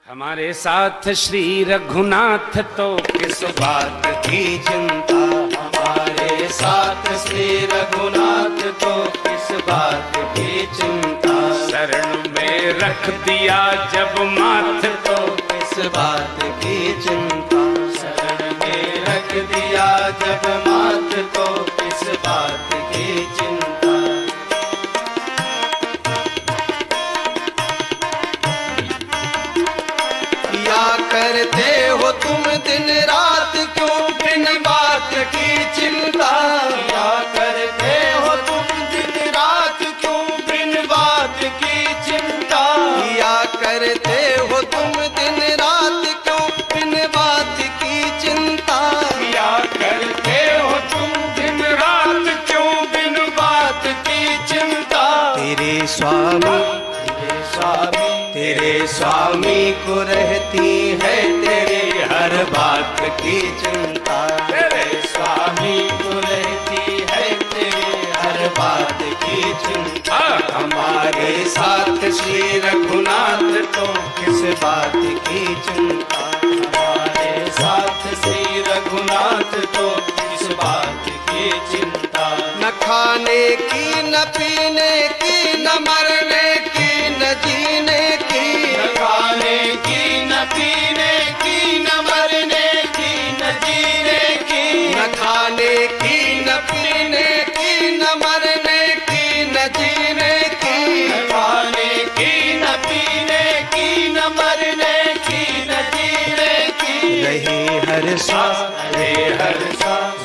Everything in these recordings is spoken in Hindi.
हमारे साथ श्री रघुनाथ तो किस बात की चिंता। हमारे साथ श्री रघुनाथ तो किस बात की चिंता। शरण में रख दिया जब माथ तो किस बात की चिंता। शरण में रख दिया जब माथ तो किस बात की चिंता। क्या करते हो तुम दिन रात क्यों बिन बात की चिंता। क्या करते हो तुम दिन रात क्यों बिन बात की चिंता। क्या करते हो तुम दिन रात क्यों बिन बात की चिंता। क्या करते हो तुम दिन रात क्यों बिन बात की चिंता। तेरे स्वामी को रहती है तेरे हर बात की चिंता। तेरे स्वामी को रहती है तेरे हर बात की चिंता। हमारे साथ श्री रघुनाथ तो किस बात की चिंता। हमारे साथ श्री रघुनाथ तो किस बात की चिंता। न खाने की न पीने की न मरने की न जीने की। न खाने की न पीने की न मरने की न जीने की। न खाने की न पीने की न मरने की न जीने की। न खाने की न पीने की न मरने की न जीने की। रहे हर श्वास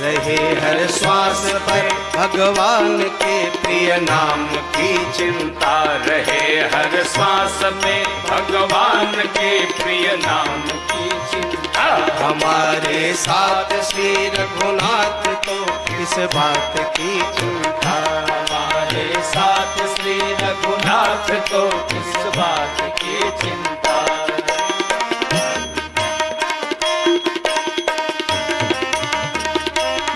रहे हर श्वास पर भगवान के प्रिय नाम की चिंता। रहे हर श्वास में भगवान के प्रिय नाम की चिंता। हमारे साथ श्री रघुनाथ तो किस बात की चिंता। हमारे साथ श्री रघुनाथ तो किस बात की चिंता।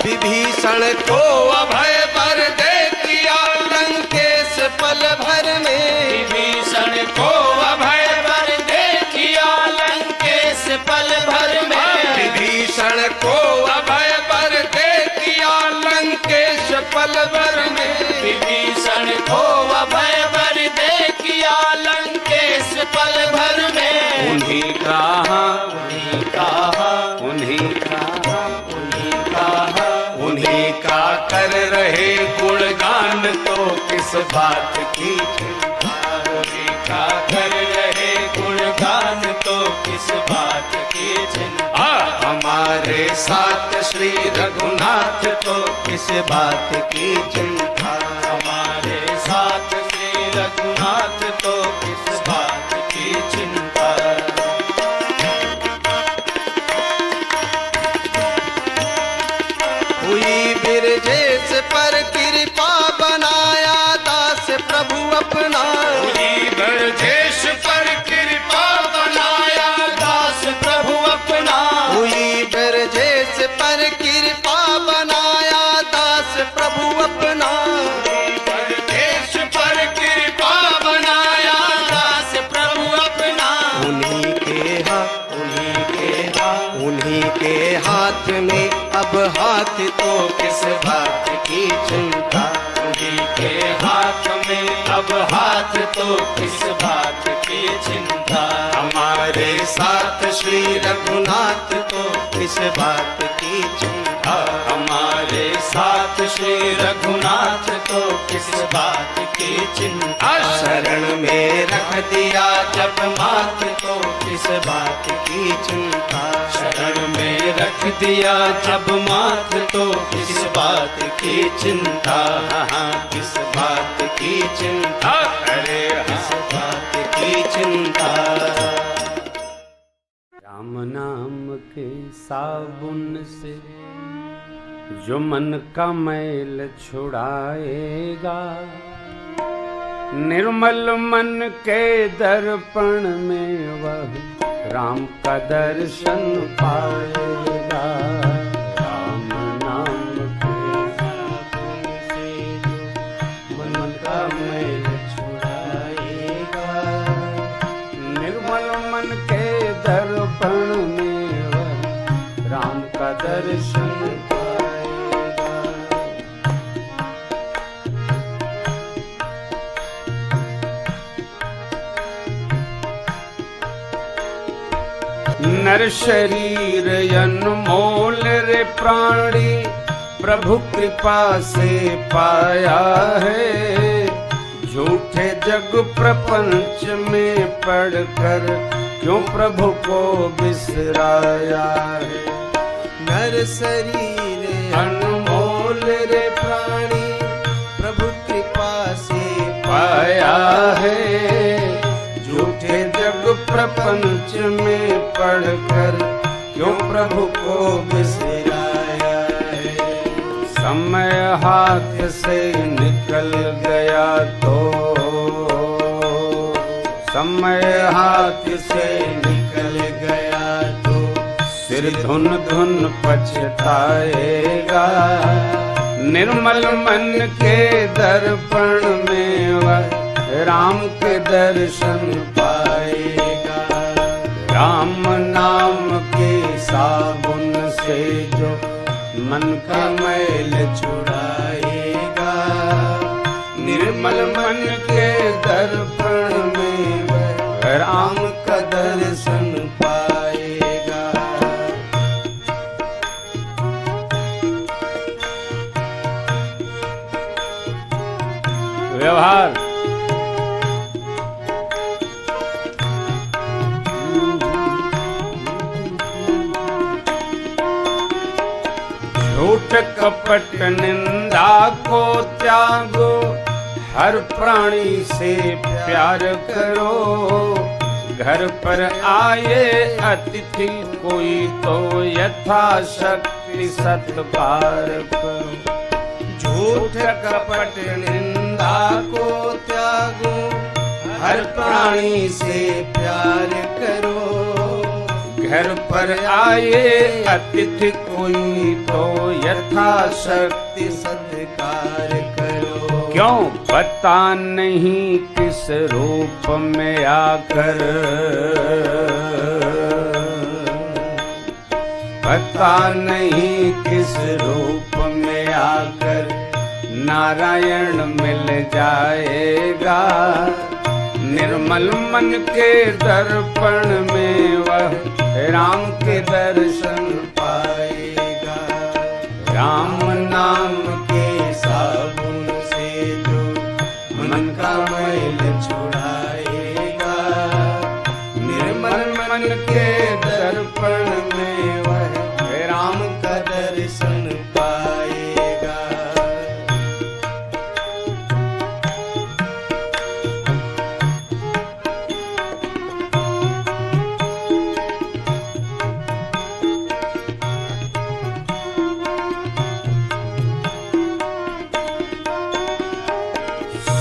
विभीषण को अभय वर दे दिया लंकेश पल भर में। विभीषण को अभय वर दे दिया लंकेश पल भर में। विभीषण को अभय वर दे दिया लंकेश पल भर में। विभीषण को अभय वर दे दिया लंकेश पल भर में। उन्हीं कहा उन्हीं का कर रहे गुणगान तो किस बात की चिंता। उन्हीं का कर रहे गुणगान तो किस बात की चिंता। हमारे साथ श्री रघुनाथ तो किस बात की चिंता। हमारे साथ श्री रघुनाथ तो किस बात की चिंता। हुई बिरजेश पर कृपा बनाया दास प्रभु अपना। हुई बिरजेश पर कृपा बनाया दास प्रभु अपना। हुई बिरजेश पर कृपा बनाया दास प्रभु अपना। बिरजेश पर कृपा बनाया दास प्रभु अपना। उन्हीं के हाथ में अब हाथ तो किस बात की चिंता। उन्हीं के हाथ में अब हाथ तो किस बात की चिंता। हमारे साथ श्री रघुनाथ तो किस बात की चिंता। हमारे साथ श्री रघुनाथ तो किस बात की चिंता। शरण में रख दिया जब माथ तो किस बात की चिंता। शरण में रख दिया जब माथ तो किस बात की चिंता। किस बात की चिंता। अरे किस बात की चिंता। राम नाम के साबुन से जो मन का मैल छुड़ाएगा। निर्मल मन के दर्पण में वह राम का दर्शन पाएगा। राम नाम के साबुन से जो मन का मैल छुड़ाएगा। निर्मल मन के नर शरीर अनमोल रे प्राणी प्रभु कृपा से पाया है। झूठे जग प्रपंच में पड़कर क्यों प्रभु को बिसराया है। नर शरीर अनमोल रे प्राणी प्रभु कृपा से पाया है। झूठे जग प्रपंच में पड़कर क्यों प्रभु को बिसराया है। समय हाथ से निकल गया तो, समय हाथ से निकल गया तो सिर धुन धुन पछताएगा। निर्मल मन के दर्पण में वह राम के दर्शन पाएगा। राम नाम के साबुन से जो मन का मैल छुड़ाएगा। निर्मल मन के दर्पण में वह राम का दर्शन पाएगा। व्यवहार झूठ कपट निंदा को त्यागो। हर प्राणी से प्यार करो। घर पर आए अतिथि कोई तो यथाशक्ति सत्कार करो। झूठ कपट निंदा को त्यागो। हर प्राणी से प्यार करो। घर पर आए अतिथि कोई तो यथाशक्ति सत्कार करो। क्यों पता नहीं किस रूप में आकर, पता नहीं किस रूप में आकर नारायण मिल जाएगा। निर्मल मन के दर्पण में वह राम के दर्शन पाएगा। राम नाम के साबुन से जो मन का मैल छुड़ाएगा। निर्मल मन के दर्पण में वह राम का दर्शन पाएगा।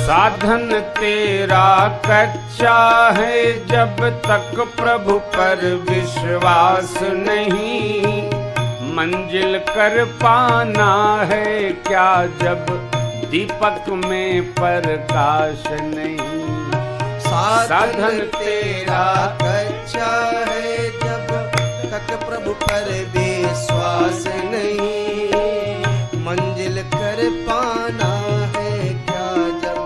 साधन तेरा कच्चा है जब तक प्रभु पर विश्वास नहीं। मंजिल कर पाना है क्या जब दीपक में प्रकाश नहीं। साधन तेरा कच्चा है जब तक प्रभु पर विश्वास नहीं। मंजिल कर पाना है क्या जब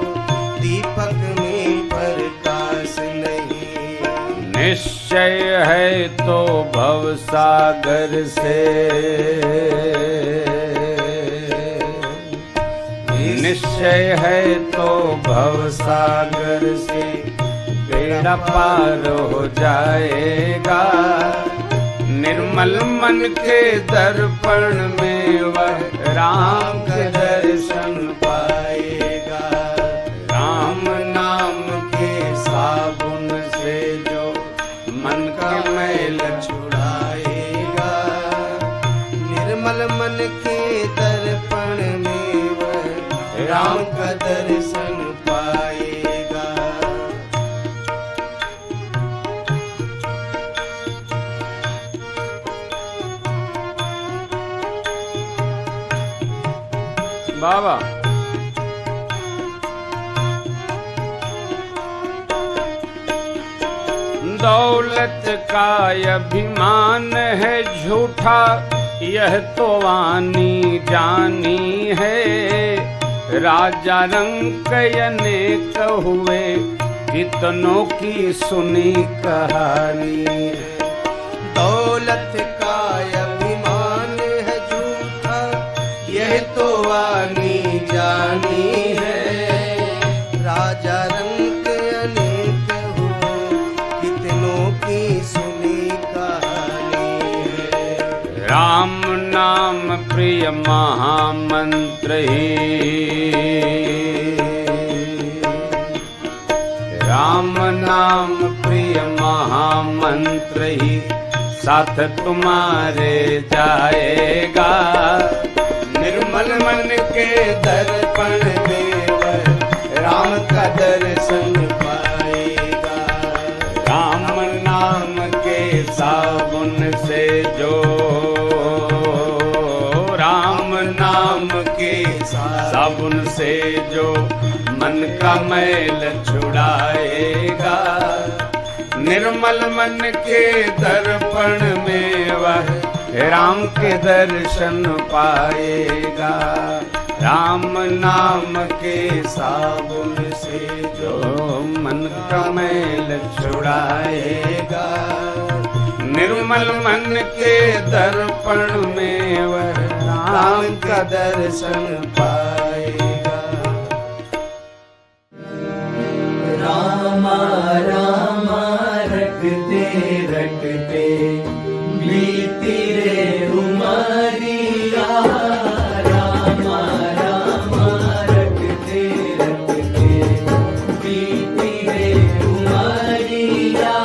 दीपक में प्रकाश नहीं। निश्चय है तो भव सागर से, निश्चय है तो भव सागर से बेड़ा पार हो जाएगा। निर्मल मन के दर्पण में वह राम के दर्शन पाएगा। राम नाम के साबुन से जो मन का मैल छुड़ाएगा। निर्मल मन के दर्पण में वह राम का दर्शन पाएगा। बाबा दौलत का अभिमान है झूठा, यह तो वानी जानी है। राजा रंक अनेक हुए, कितनों की सुनी कहानी है। दौलत का अभिमान है झूठा, यह तो आनी जानी है। राजा रंग अनेक हो, कितनों की सुनी कहानी है। राम नाम प्रिय महामंत्र ही, राम नाम प्रिय महामंत्र ही साथ तुम्हारे जाएगा। निर्मल मन के दर्पण में वह राम का दर्शन पाएगा। राम नाम के साबुन से जो, राम नाम के साबुन से जो मन का मैल छुड़ाएगा। निर्मल मन के दर्पण में वह राम के दर्शन पाएगा। राम नाम के साबुन से जो मन का मैल छुड़ाएगा। निर्मल मन के दर्पण में वह राम का दर्शन पाएगा। रामा रामा रटते रटते बीती रे उमरिया। रामा रामा रटते रटते बीती रे उमरिया।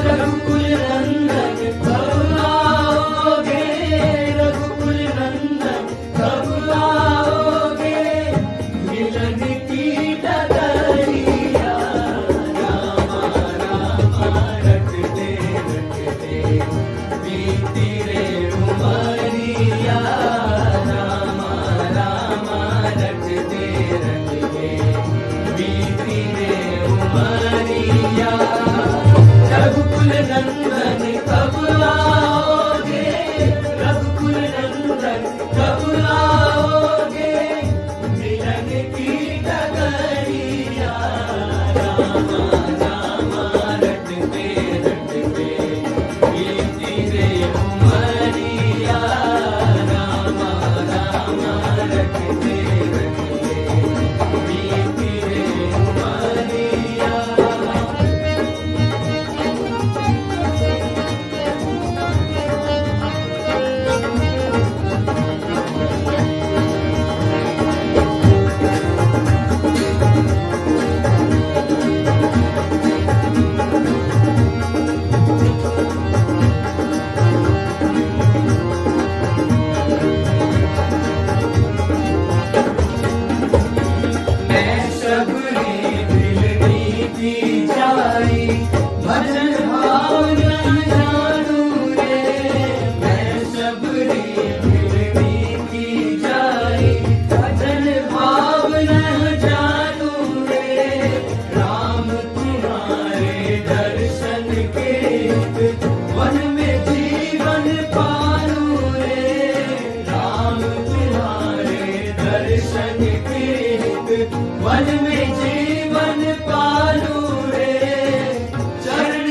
रघुकुल नंदन कब आओगे, रघुकुल नंदन कब आओगे, मिलन की डगरिया। रामा रामा रटते रटते बीती रे उमरिया। रामा रामा रटते रटते बीती रे उमरिया। रघुकुल नंदन कब आओगे, रघुकुल नंदन कब आओगे, मिलन की डगरिया। रामा रामा रटते रटते बीती रे उमरिया। रामा रामा रटते रटते बीती रे उमरिया। मैं सबरी मिलनी की जाई, भजन भाव न जानू रे। मैं सबरी मिलनी की जाई, भजन भाव न जानू रे। राम तुम्हारे दर्शन के वन में जीवन पालू रे। राम तुम्हारे दर्शन के वन में जीवन पालू रे। चरण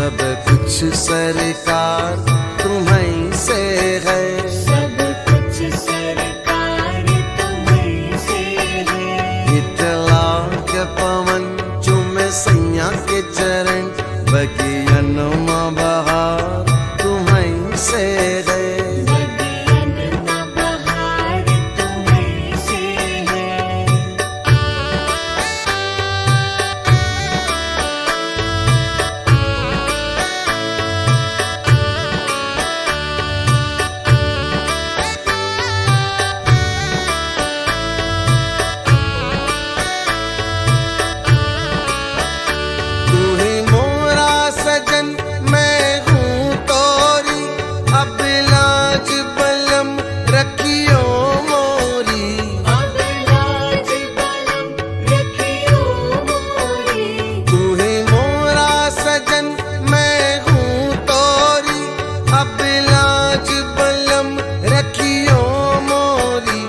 सब कुछ सरकार तुम्हीं से है, सब कुछ सरकार तुम्हीं से है। इतला के पवन चुमे सैया के चरण, बगियन में बहार तुम्हीं से है। बगियन में बहार तुम्हीं से है। तू ही मोरा सजन मैं हूँ तोरी, अब लाज बलम रखियो मोरी। अब लाज बलम रखियो मोरी। तू ही मोरा सजन मैं हूँ तोरी, अब लाज बलम रखियो मोरी।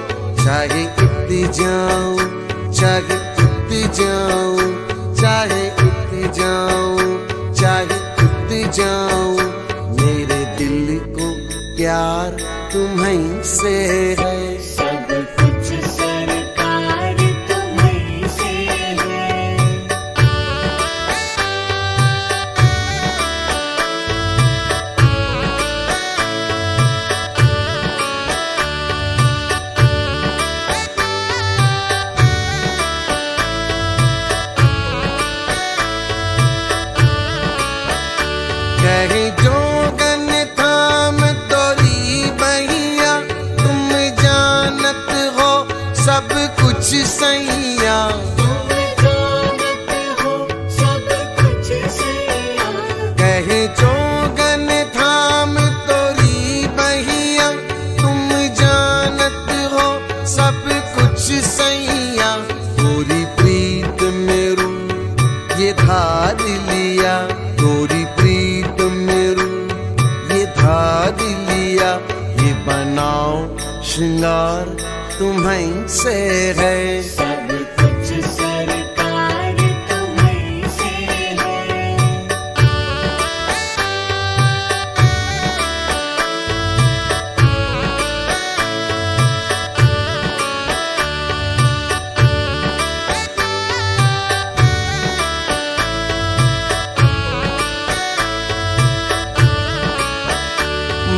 चाहे इतनी जाऊं, चाहे इतनी जाऊं, चाहे इतनी जाऊं, चाहे इतनी जाऊं, मेरे दिल को प्यार तुम्हीं से है। सब कुछ सरकार तुम्हीं से है। कहे जोगन थाम तोरी बहिया, तुम जानत हो सब कुछ सैया। तुम जानत हो सब कुछ सैया। कहे जोगन थाम तोरी बहिया, तुम जानत हो सब कुछ सैया। तोरी प्रीत मेरू ये धार लिया, तोरी प्रीत मेरू ये धार लिया। ये बनाओ श्रृंगार तुम्हीं से है। सब कुछ सरकार तुम्हीं से है।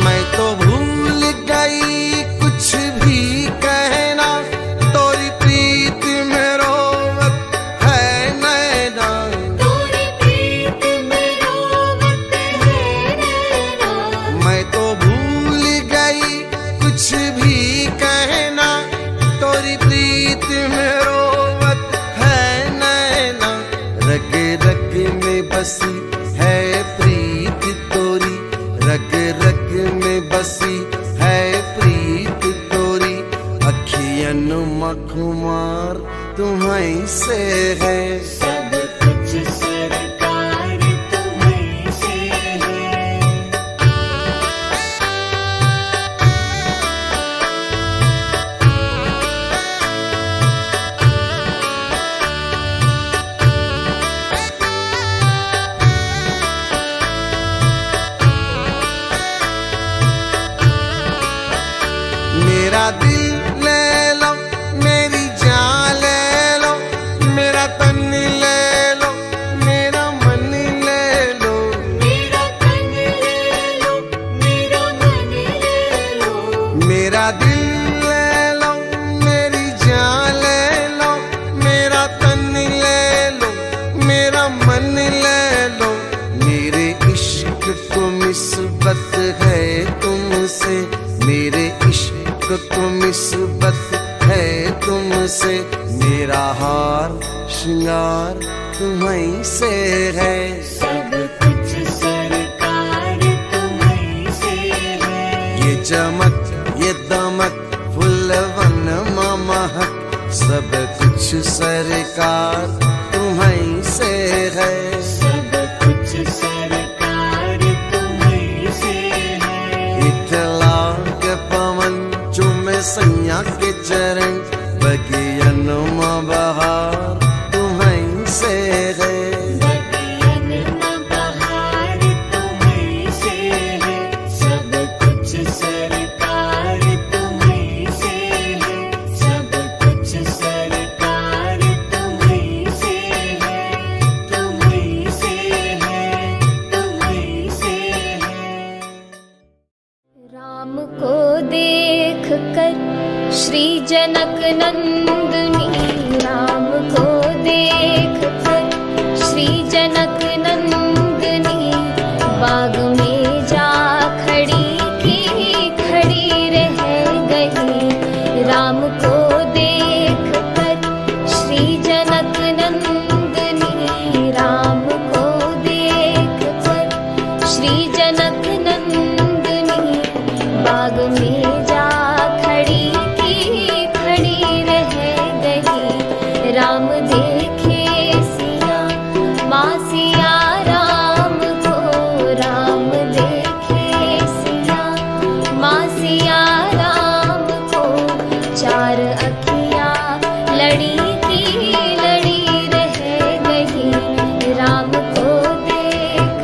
मैं तो भूल गई कुछ भी कहना, तोरी प्रीत में रोवत है नैना। तोरी प्रीत में रोवत है नैना। मैं तो भूल गई कुछ भी कहना, तोरी प्रीत में रोवत है नैना। रग रग में बसी है प्रीत तोरी, रग रग में बसी है प्रीत तोरी। अखियन मखुमार तुम्हीं से है। सब कुछ सरकार तुम्हीं से है। मेरा दिल ले लो, मेरी जान ले लो, मेरा तन ले लो, मेरा मन ले लो। मेरा तन ले लो, मेरा मन ले लो। मेरा दिल ले लो, मेरी जान ले लो, मेरा तन ले लो, मेरा मन ले लो। मेरे इश्क को निस्बत है तुमसे, मेरे इश्क को निस्बत है तुमसे। मेरा हार श्रृंगार तुम्हीं से है। सब कुछ सरकार तुम्हीं से है। ये चमक ये दमक फुलवन महक, सब कुछ सरकार तुम्हीं से है। सब कुछ सरकार तुम्हीं से है। इतला के पवन चुमे सैया के चरण, बगियन में बहार तुम्हीं से है। बगियन में बहार देख कर श्री जनक नंदिनी, राम को देख कर श्री जनक नंदिनी, बाग में जा खड़ी की खड़ी रह गई। राम को देख कर श्री जनक नंदिनी, राम को देख कर श्री जनक नंदिनी, बाग में जा खड़ी की खड़ी रह गई। राम देखे सिया माँ सिया राम को, राम देखे सिया माँ सिया राम को, चार अखियाँ लड़ी की लड़ी रह गई। राम को देख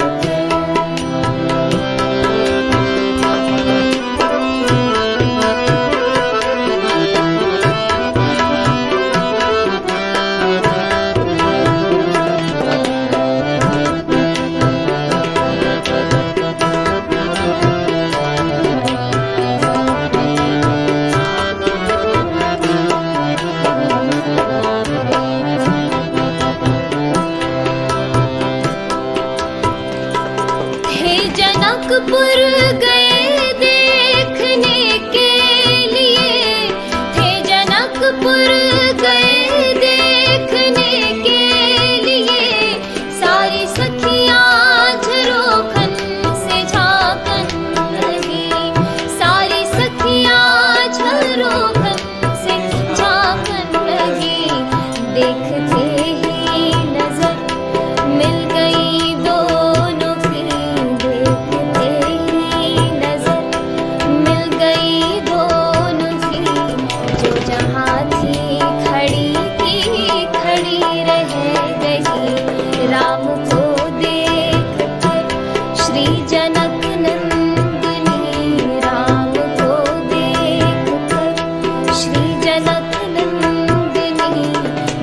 हे जनकपुर गए देखने के लिए, हे जनकपुर गए देखने के लिए, सारी सखियाँ झरोखन से झांकन लगी, सारी सखियाँ झरोखन से झांकन लगी। देखते ही नजर मिल गई दोनों की, देखते ही नजर मिल गई दोनों की, जो जहाँ थी खड़ी की खड़ी रह गई। राम को देख कर श्री जनक नंदिनी, राम को देख कर श्री जनक नंदिनी,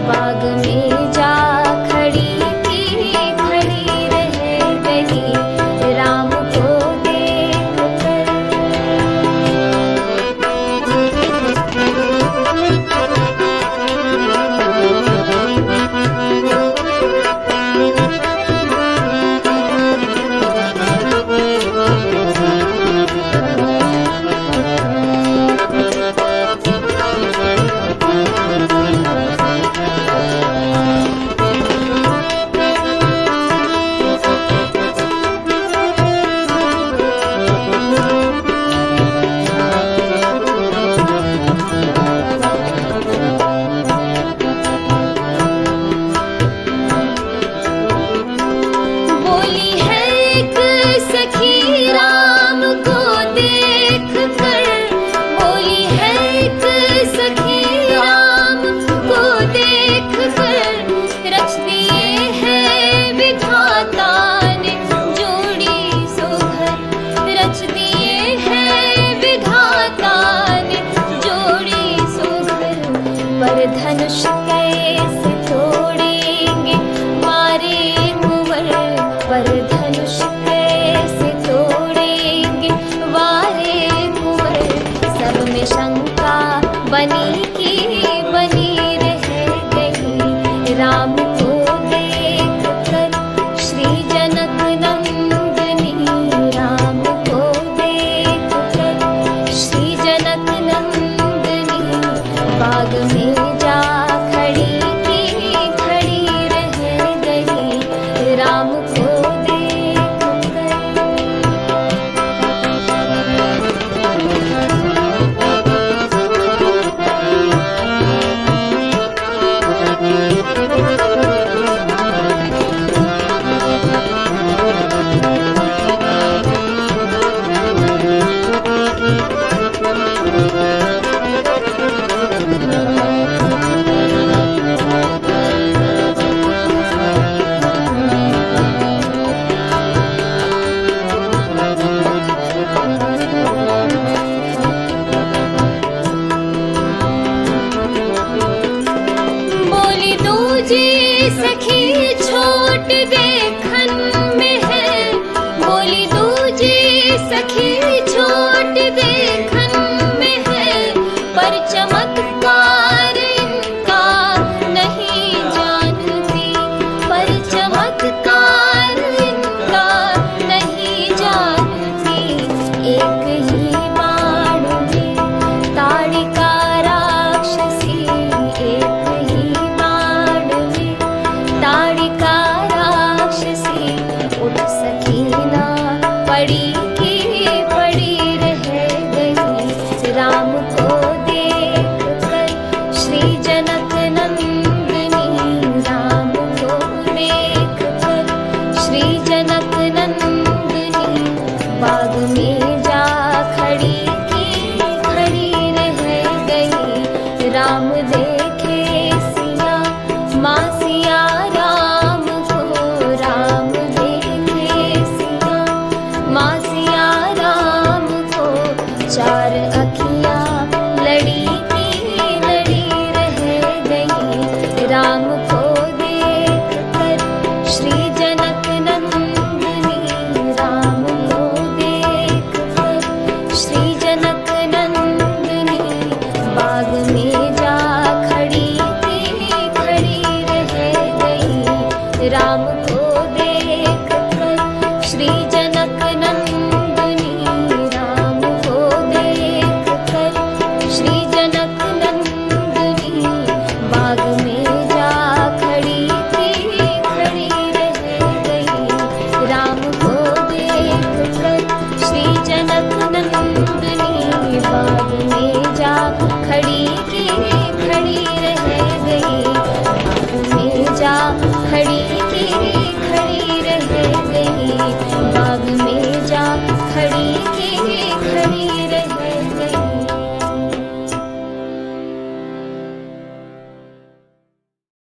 बाग में जा खड़ी की खड़ी रह गई। राम को देख कर बोली है एक सखी राम को देख कर, बोली है एक सखी राम को देख कर, रच दिए हैं विधाता ने जोड़ी सुघर, रच दिए हैं विधाता ने जोड़ी सुघर। पर धनुष कैसे तोड़ेंगे मारे कुंवर, पर धनुष कैसे तोड़ेंगे वारे कुंवर। सब में शंका बनी की बनी रह गई। राम को देख कर श्री जनक नंदिनी, राम को देख कर श्री जनक नंदिनी, बाग में जा खड़ी की खड़ी रह गई। राम को देख कर सखी छोट देखन में है, घड़ी